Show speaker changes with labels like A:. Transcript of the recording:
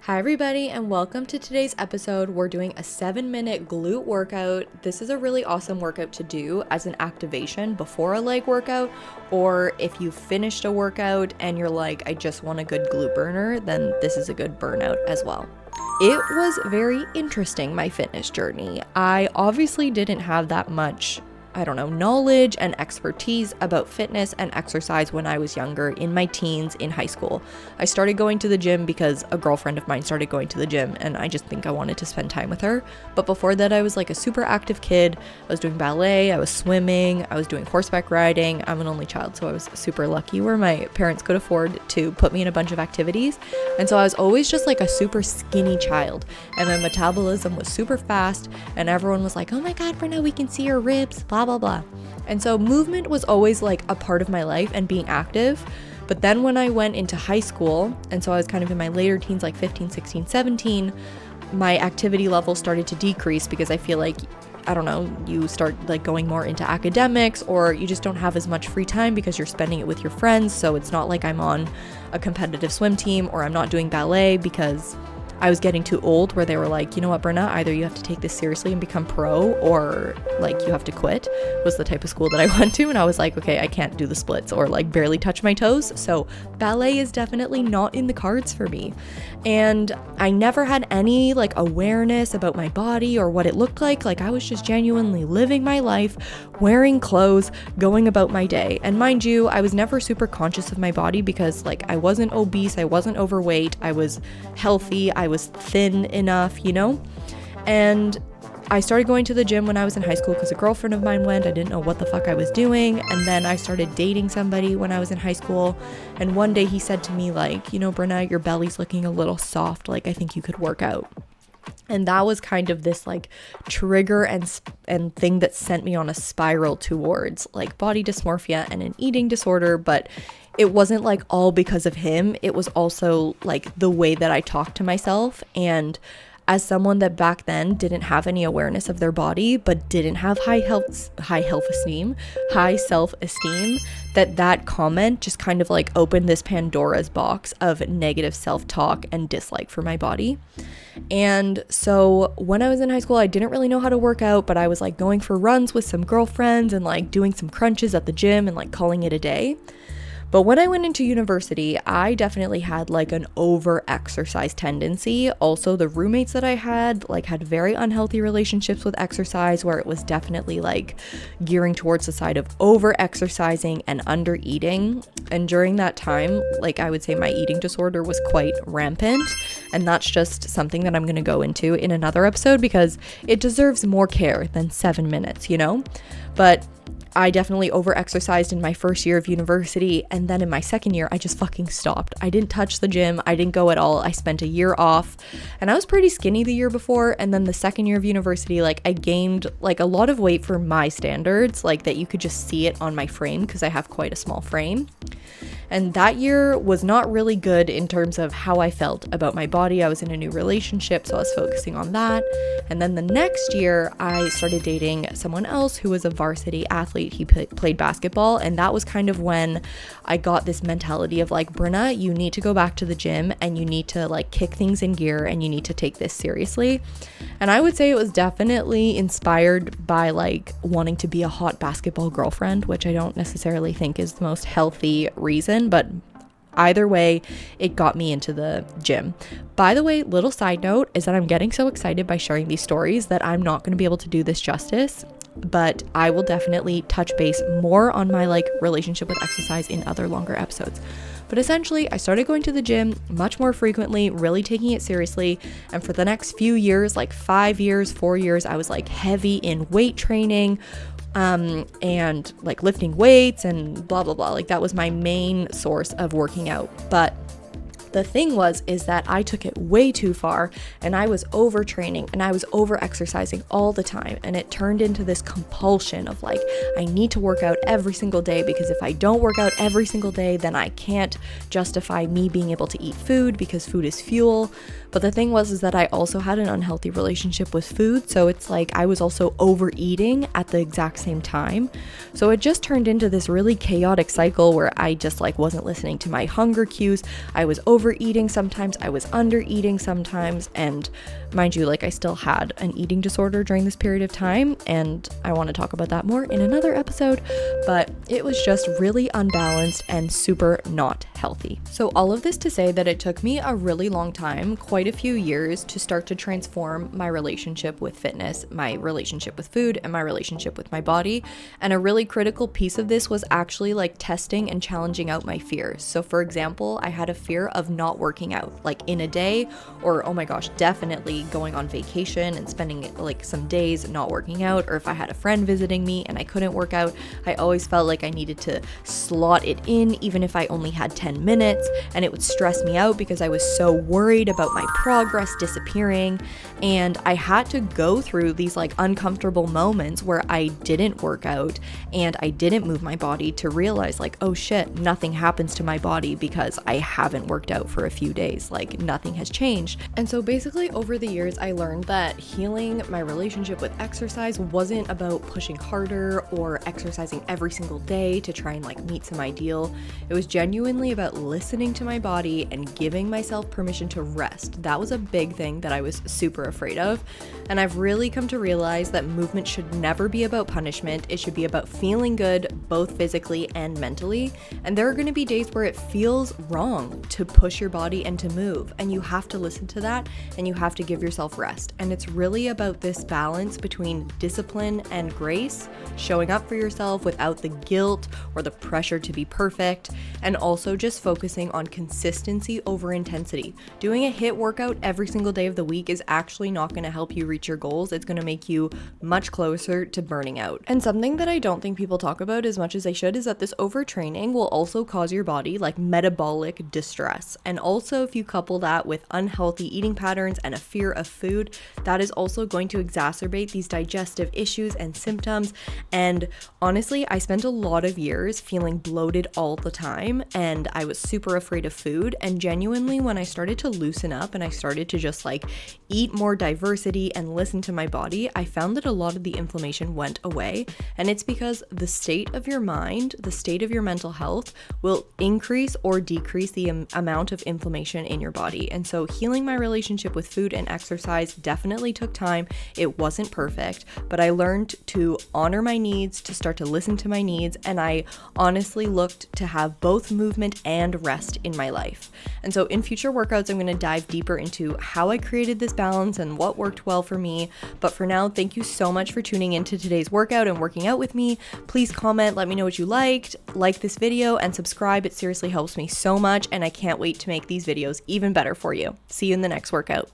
A: Hi everybody and welcome to today's episode. We're doing a 7-minute glute workout. This is a really awesome workout to do as an activation before a leg workout, or if you finished a workout and you're like, I just want a good glute burner, then this is a good burnout as well. It was very interesting, my fitness journey. I obviously didn't have that much knowledge and expertise about fitness and exercise when I was younger, in my teens, in high school. I started going to the gym because a girlfriend of mine started going to the gym and I just think I wanted to spend time with her. But before that, I was like a super active kid. I was doing ballet, I was swimming, I was doing horseback riding. I'm an only child, so I was super lucky where my parents could afford to put me in a bunch of activities. And so I was always just like a super skinny child and my metabolism was super fast and everyone was like, oh my God, Brenna, we can see your ribs, blah, blah, blah. And so movement was always like a part of my life and being active. But then when I went into high school, and so I was kind of in my later teens, like 15, 16, 17, my activity level started to decrease because I feel like, you start like going more into academics, or you just don't have as much free time because you're spending it with your friends. So it's not like I'm on a competitive swim team or I'm not doing ballet because I was getting too old where they were like, you know what, Brenna, either you have to take this seriously and become pro or like you have to quit, was the type of school that I went to. And I was like, okay, I can't do the splits or like barely touch my toes. So ballet is definitely not in the cards for me. And I never had any like awareness about my body or what it looked like. Like I was just genuinely living my life, wearing clothes, going about my day. And mind you, I was never super conscious of my body because like I wasn't obese, I wasn't overweight, I was healthy, I was thin enough, and I started going to the gym when I was in high school because a girlfriend of mine went. I didn't know what the fuck I was doing. And then I started dating somebody when I was in high school. And one day he said to me like, Brenna, your belly's looking a little soft. Like, I think you could work out. And that was kind of this like trigger and thing that sent me on a spiral towards like body dysmorphia and an eating disorder. But it wasn't like all because of him. It was also like the way that I talked to myself. And as someone that back then didn't have any awareness of their body, but didn't have high self-esteem, that comment just kind of like opened this Pandora's box of negative self-talk and dislike for my body. And so when I was in high school, I didn't really know how to work out, but I was like going for runs with some girlfriends and like doing some crunches at the gym and like calling it a day. But when I went into university, I definitely had like an over-exercise tendency. Also, the roommates that I had very unhealthy relationships with exercise, where it was definitely like gearing towards the side of over-exercising and under-eating. And during that time, like I would say my eating disorder was quite rampant. And that's just something that I'm going to go into in another episode because it deserves more care than 7 minutes, But I definitely over-exercised in my first year of university, and then in my second year, I just fucking stopped. I didn't touch the gym. I didn't go at all. I spent a year off, and I was pretty skinny the year before, and then the second year of university, like, I gained, like, a lot of weight for my standards, like, that you could just see it on my frame, because I have quite a small frame. And that year was not really good in terms of how I felt about my body. I was in a new relationship, so I was focusing on that. And then the next year, I started dating someone else who was a varsity athlete. He played basketball, and that was kind of when I got this mentality of like, Brenna, you need to go back to the gym and you need to like kick things in gear and you need to take this seriously. And I would say it was definitely inspired by like wanting to be a hot basketball girlfriend, which I don't necessarily think is the most healthy reason, but either way, it got me into the gym. By the way, little side note is that I'm getting so excited by sharing these stories that I'm not going to be able to do this justice, but I will definitely touch base more on my like relationship with exercise in other longer episodes. But essentially, I started going to the gym much more frequently, really taking it seriously. And for the next few years, like 4 years, I was like heavy in weight training, and like lifting weights and blah, blah, blah. Like that was my main source of working out. But the thing is that I took it way too far and I was overtraining and I was over exercising all the time. And it turned into this compulsion of like, I need to work out every single day because if I don't work out every single day, then I can't justify me being able to eat food because food is fuel. But the thing is that I also had an unhealthy relationship with food. So it's like I was also overeating at the exact same time. So it just turned into this really chaotic cycle where I just like wasn't listening to my hunger cues. I was over overeating sometimes, I was under eating sometimes, and mind you, like, I still had an eating disorder during this period of time, and I want to talk about that more in another episode, but it was just really unbalanced and super not healthy. So all of this to say that it took me a really long time, quite a few years, to start to transform my relationship with fitness, my relationship with food, and my relationship with my body. And a really critical piece of this was actually like testing and challenging out my fears. So for example, I had a fear of not working out, like in a day, or oh my gosh, definitely going on vacation and spending like some days not working out, or if I had a friend visiting me and I couldn't work out, I always felt like I needed to slot it in even if I only had 10 minutes, and it would stress me out because I was so worried about my progress disappearing. And I had to go through these like uncomfortable moments where I didn't work out and I didn't move my body to realize like, oh shit, nothing happens to my body because I haven't worked out for a few days, like nothing has changed. And so basically over the years I learned that healing my relationship with exercise wasn't about pushing harder or exercising every single day to try and like meet some ideal. It was genuinely about listening to my body and giving myself permission to rest. That was a big thing that I was super afraid of. And I've really come to realize that movement should never be about punishment. It should be about feeling good, both physically and mentally. And there are going to be days where it feels wrong to push your body and to move. And you have to listen to that and you have to give yourself rest. And it's really about this balance between discipline and grace, showing up for yourself without the guilt or the pressure to be perfect, and also just focusing on consistency over intensity. Doing a HIIT workout every single day of the week is actually not going to help you reach your goals. It's going to make you much closer to burning out. And something that I don't think people talk about as much as they should is that this overtraining will also cause your body like metabolic distress. And also if you couple that with unhealthy eating patterns and a fear of food, that is also going to exacerbate these digestive issues and symptoms. And honestly, I spent a lot of years feeling bloated all the time and I was super afraid of food. And genuinely, when I started to loosen up and I started to just like eat more diversity and listen to my body, I found that a lot of the inflammation went away. And it's because the state of your mind, the state of your mental health will increase or decrease the amount of inflammation in your body. And so healing my relationship with food and exercise definitely took time. It wasn't perfect, but I learned to honor my needs, to start to listen to my needs, and I honestly looked to have both movement and rest in my life. And so in future workouts, I'm going to dive deeper into how I created this balance and what worked well for me. But for now, thank you so much for tuning into today's workout and working out with me. Please comment, let me know what you liked, like this video, and subscribe. It seriously helps me so much, and I can't wait to make these videos even better for you. See you in the next workout.